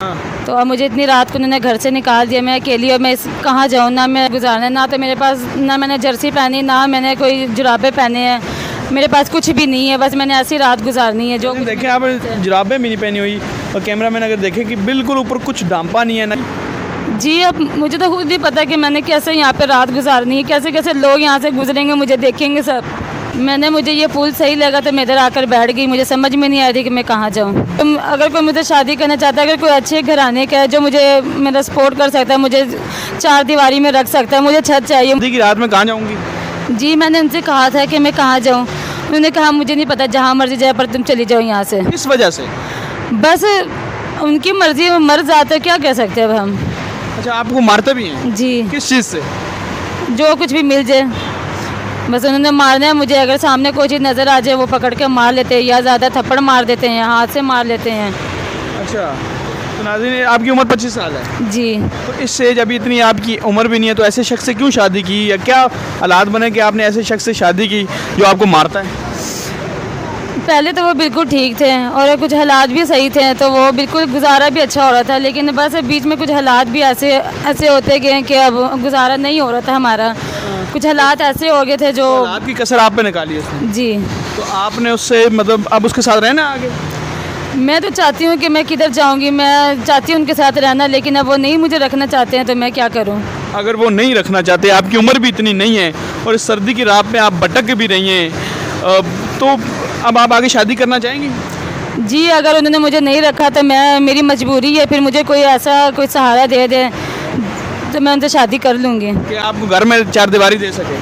तो अब मुझे इतनी रात को उन्होंने घर से निकाल दिया, मैं अकेली और मैं कहाँ जाऊँ, ना मैं गुजारना, ना तो मेरे पास, ना मैंने जर्सी पहनी, ना मैंने कोई जुराबे पहने हैं, मेरे पास कुछ भी नहीं है, बस मैंने ऐसी रात गुजारनी है। जो देखें आप जुराबें भी नहीं पहनी हुई और कैमरा मैन अगर देखें कि बिल्कुल ऊपर कुछ डांपा नहीं है ना। जी, अब मुझे तो खुद ही पता है कि मैंने कैसे यहाँ पे रात गुजारनी है, कैसे कैसे लोग यहाँ से गुजरेंगे, मुझे देखेंगे सब। मुझे ये पुल सही लगा तो मैं इधर आकर बैठ गई, मुझे समझ में नहीं आ रही कि मैं कहाँ जाऊँ। तो अगर कोई मुझे शादी करना चाहता है, अगर कोई अच्छे घराने का है जो मुझे मेरा सपोर्ट कर सकता है, मुझे चार दीवारी में रख सकता है, मुझे छत चाहिए। की रात में कहाँ जाऊँगी? जी, मैंने उनसे कहा था कि मैं कहाँ जाऊँ, उन्होंने कहा मुझे नहीं पता, जहाँ मर्जी जाए पर तुम चली जाओ यहाँ से। किस वजह से? बस उनकी मर्जी, मर जाते हैं, क्या कह सकते हैं अब हम। अच्छा, आपको मारते भी हैं? जी, किस चीज़ से? जो कुछ भी मिल जाए, बस उन्होंने मारना है मुझे। अगर सामने कोई चीज़ नज़र आ जाए वो पकड़ के मार लेते हैं, या ज़्यादा थप्पड़ मार देते हैं, हाथ से मार लेते हैं। अच्छा, तो नाज़रीन आपकी उम्र 25 साल है। जी, तो इस एज अभी इतनी आपकी उम्र भी नहीं है, तो ऐसे शख्स से क्यों शादी की, या क्या हालात बने कि आपने ऐसे शख्स से शादी की जो आपको मारता है? पहले तो वो बिल्कुल ठीक थे और कुछ हालात भी सही थे, तो वो बिल्कुल गुजारा भी अच्छा हो रहा था, लेकिन बस बीच में कुछ हालात भी ऐसे ऐसे होते गए कि अब गुजारा नहीं हो रहा था हमारा। कुछ हालात ऐसे हो गए थे जो आपकी कसर आप पे निकाली है उसने। जी, तो आपने उससे मतलब अब उसके साथ रहना आगे? मैं तो चाहती हूँ कि मैं किधर जाऊँगी, मैं चाहती हूँ उनके साथ रहना, लेकिन अब वो नहीं मुझे रखना चाहते हैं, तो मैं क्या करूँ। अगर वो नहीं रखना चाहते, आपकी उम्र भी इतनी नहीं है और इस सर्दी की रात में आप भटक भी रही हैं, तो अब आप आगे शादी करना चाहेंगी? जी, अगर उन्होंने मुझे नहीं रखा तो मेरी मजबूरी है, फिर मुझे कोई ऐसा कोई सहारा दे दे तो मैं उनसे शादी कर लूँगी। कि आपको घर में चार दीवारी दे सके?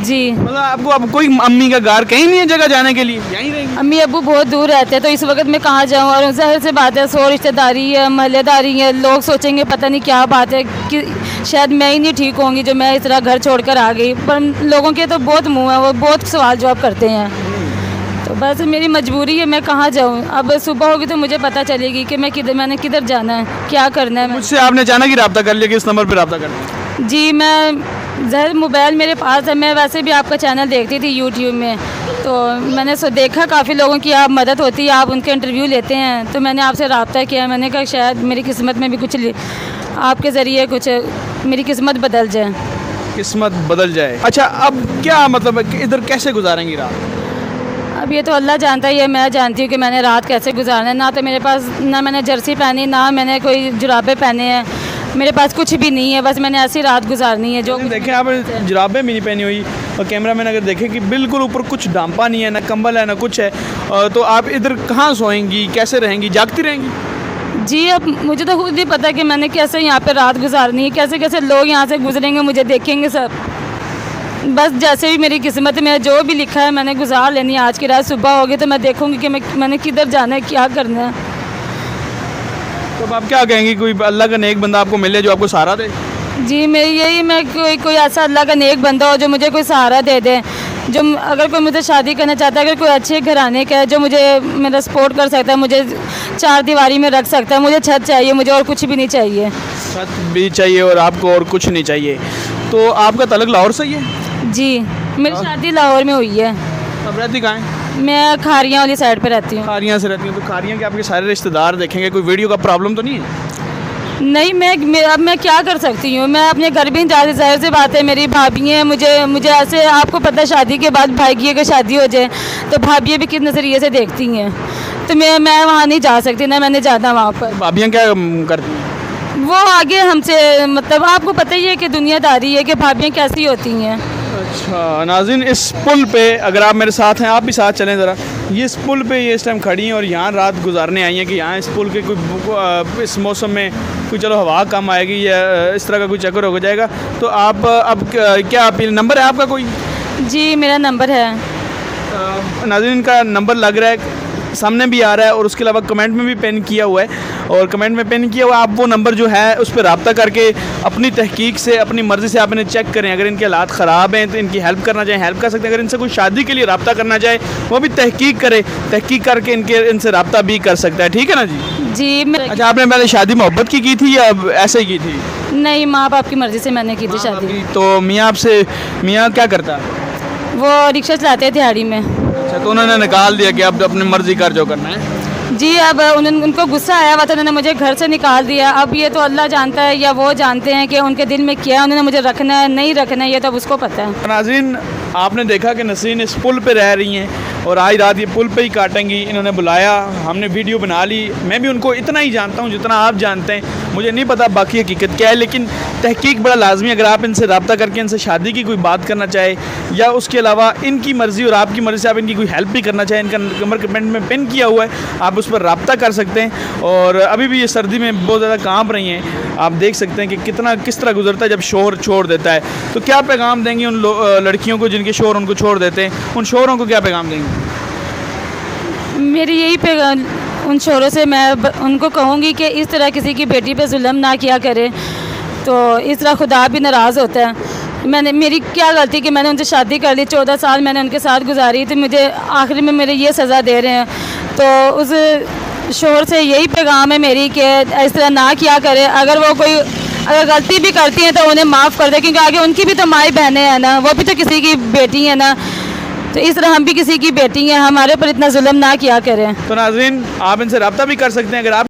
जी, मतलब आपको अब कोई अम्मी का घर कहीं नहीं है जगह जाने के लिए, यहीं रहेंगी? अम्मी अब्बू बहुत दूर रहते हैं, तो इस वक्त मैं कहाँ जाऊँ। और ज़ाहिर सी बात है, सो रिश्तेदारी है, महल्लेदारी है, लोग सोचेंगे पता नहीं क्या बात है कि शायद मैं ही नहीं ठीक होंगी जो मैं इस तरह घर छोड़कर आ गई, पर लोगों के तो बहुत मुँह है, वो बहुत सवाल जवाब करते हैं। तो बस मेरी मजबूरी है, मैं कहाँ जाऊँ। अब सुबह होगी तो मुझे पता चलेगी कि मैंने किधर जाना है, क्या करना है। मुझसे आपने अचानक ही रब्ता कर लिया कि इस नंबर पर रब्ता करना? जी, मैं ज़ाहिर मोबाइल मेरे पास है, मैं वैसे भी आपका चैनल देखती थी यूट्यूब में, तो मैंने देखा काफ़ी लोगों की आप मदद होती है, आप उनके इंटरव्यू लेते हैं, तो मैंने आपसे रब्ता किया। मैंने कहा शायद मेरी किस्मत में भी कुछ आपके ज़रिए कुछ मेरी किस्मत बदल जाए। किस्मत बदल जाए? अच्छा, अब क्या मतलब इधर कैसे गुजारेंगी रात? अब ये तो अल्लाह जानता ही है, मैं जानती हूँ कि मैंने रात कैसे गुजारना है। ना तो मेरे पास, ना मैंने जर्सी पहनी, ना मैंने कोई जुराबे पहने हैं, मेरे पास कुछ भी नहीं है, बस मैंने ऐसी रात गुजारनी है। जो देखें आप जुराबें भी नहीं पहनी हुई और कैमरा मैन अगर देखें कि बिल्कुल ऊपर कुछ डांपा नहीं है, ना कंबल है, ना कुछ है, तो आप इधर कहाँ सोएंगी, कैसे रहेंगी, जागती रहेंगी? जी, अब मुझे तो खुद ही पता है कि मैंने कैसे यहाँ पे रात गुजारनी है, कैसे कैसे लोग यहाँ से गुजरेंगे, मुझे देखेंगे सब। बस जैसे भी मेरी किस्मत में जो भी लिखा है मैंने गुजार लेनी है। आज की रात सुबह होगी तो मैं देखूंगी कि मैंने किधर जाना है, क्या करना है। तो अब आप क्या कहेंगी, कोई अल्लाह का नेक बंदा आपको मिले जो आपको सहारा दे? जी, मैं कोई ऐसा अल्लाह का नेक बंदा हो जो मुझे कोई सहारा दे दे, जो अगर कोई मुझे शादी करना चाहता है, अगर कोई अच्छे घराने का है जो मुझे मेरा सपोर्ट कर सकता है, मुझे चार दीवारी में रख सकता है, मुझे छत चाहिए, मुझे और कुछ भी नहीं चाहिए। छत भी चाहिए और आपको और कुछ नहीं चाहिए। तो आपका तलक लाहौर से ही है? जी, मेरी शादी लाहौर में हुई है। अब रहती कहाँ है? मैं खारियाँ वाली साइड पे रहती हूँ। खारियाँ से रहती हूँ? तो खारियाँ के आपके सारे रिश्तेदार देखेंगे, कोई वीडियो का प्रॉब्लम तो नहीं है? नहीं, अब मैं क्या कर सकती हूँ, मैं अपने घर भी नहीं जा रही। ज़ाहिर सी बात है, मेरी भाभी हैं, मुझे ऐसे, आपको पता है शादी के बाद भाई की अगर शादी हो जाए तो भाभियाँ भी किस नज़रिए से देखती हैं, तो मैं वहाँ नहीं जा सकती, ना मैंने जाना वहाँ पर। भाभियाँ क्या करती हैं? वो आगे हमसे, मतलब आपको पता ही है कि दुनियादारी है कि भाभियाँ कैसी होती हैं। अच्छा नाज़रीन, इस पुल पे अगर आप मेरे साथ हैं, आप भी साथ चलें ज़रा। ये इस पुल पे ये इस टाइम खड़ी हैं और यहाँ रात गुजारने आई हैं कि यहाँ इस पुल के कोई इस मौसम में कोई चलो हवा कम आएगी या इस तरह का कोई चक्कर हो जाएगा। तो आप अब क्या अपील, नंबर है आपका कोई? जी, मेरा नंबर है। नाज़रीन का नंबर लग रहा है, सामने भी आ रहा है और उसके अलावा कमेंट में भी पेन किया हुआ है, और कमेंट में पेन किया हुआ है। आप वो नंबर जो है उस पर रब्ता करके अपनी तहकीक से, अपनी मर्ज़ी से आप इन्हें चेक करें। अगर इनके हालात ख़राब हैं तो इनकी हेल्प करना चाहें, हेल्प कर सकते हैं। अगर इनसे कोई शादी के लिए रब्ता करना चाहे वो भी तहकीक करे, तहकीक करके इनसे रब्ता भी कर सकता है। ठीक है ना जी? जी, अच्छा, आपने पहले शादी मोहब्बत की थी या ऐसे ही की थी? नहीं, माँ बाप की मर्ज़ी से मैंने की थी शादी। तो मियाँ क्या करता है? वो रिक्शा चलाते हैं दिहाड़ी में। अच्छा, तो उन्होंने निकाल दिया कि अब अपनी मर्ज़ी कर जो करना है? जी अब उनको गुस्सा आया हुआ था, उन्होंने मुझे घर से निकाल दिया। अब ये तो अल्लाह जानता है या वो जानते हैं कि उनके दिल में क्या उन्होंने मुझे रखना है नहीं रखना है, ये तो अब उसको पता है। नाज़रीन, आपने देखा कि नसरीन इस पुल पे रह रही हैं और आज रात ये पुल पे ही काटेंगी। इन्होंने बुलाया, हमने वीडियो बना ली। मैं भी उनको इतना ही जानता हूँ जितना आप जानते हैं, मुझे नहीं पता बाकी हकीकत क्या है, लेकिन तहकीक बड़ा लाजमी। अगर आप इनसे रब्ता करके इनसे शादी की कोई बात करना चाहे या उसके अलावा इनकी मर्ज़ी और आपकी मर्ज़ी से आप इनकी कोई हेल्प भी करना चाहें, इनका नंबर कमेंट में पिन किया हुआ है, आप उस पर रब्ता कर सकते हैं। और अभी भी ये सर्दी में बहुत ज़्यादा कांप रही हैं, आप देख सकते हैं कि किस तरह गुजरता है जब शोहर छोड़ देता है। तो क्या पैगाम देंगे उन लड़कियों को जिनके शोहर उनको छोड़ देते हैं, उन शोहरों को क्या पैगाम देंगे? मेरी यही पैगाम उन शोहरों से मैं उनको कहूँगी कि इस तरह किसी की बेटी पे जुल्म ना किया करे, तो इस तरह खुदा भी नाराज़ होता है। मेरी क्या गलती कि मैंने उनसे शादी कर ली, 14 साल मैंने उनके साथ गुजारी थी, मुझे आखिरी में मेरे ये सज़ा दे रहे हैं। तो उस शोहर से यही पैगाम है मेरी कि इस तरह ना किया करे। अगर गलती भी करती हैं तो उन्हें माफ़ कर दे, क्योंकि आगे उनकी भी तो माई बहनें हैं ना, वो भी तो किसी की बेटी है ना। तो इस तरह हम भी किसी की बेटी हैं, हमारे पर इतना जुल्म ना किया करें। तो नाज़रीन, आप इनसे रब्ता भी कर सकते हैं। अगर आप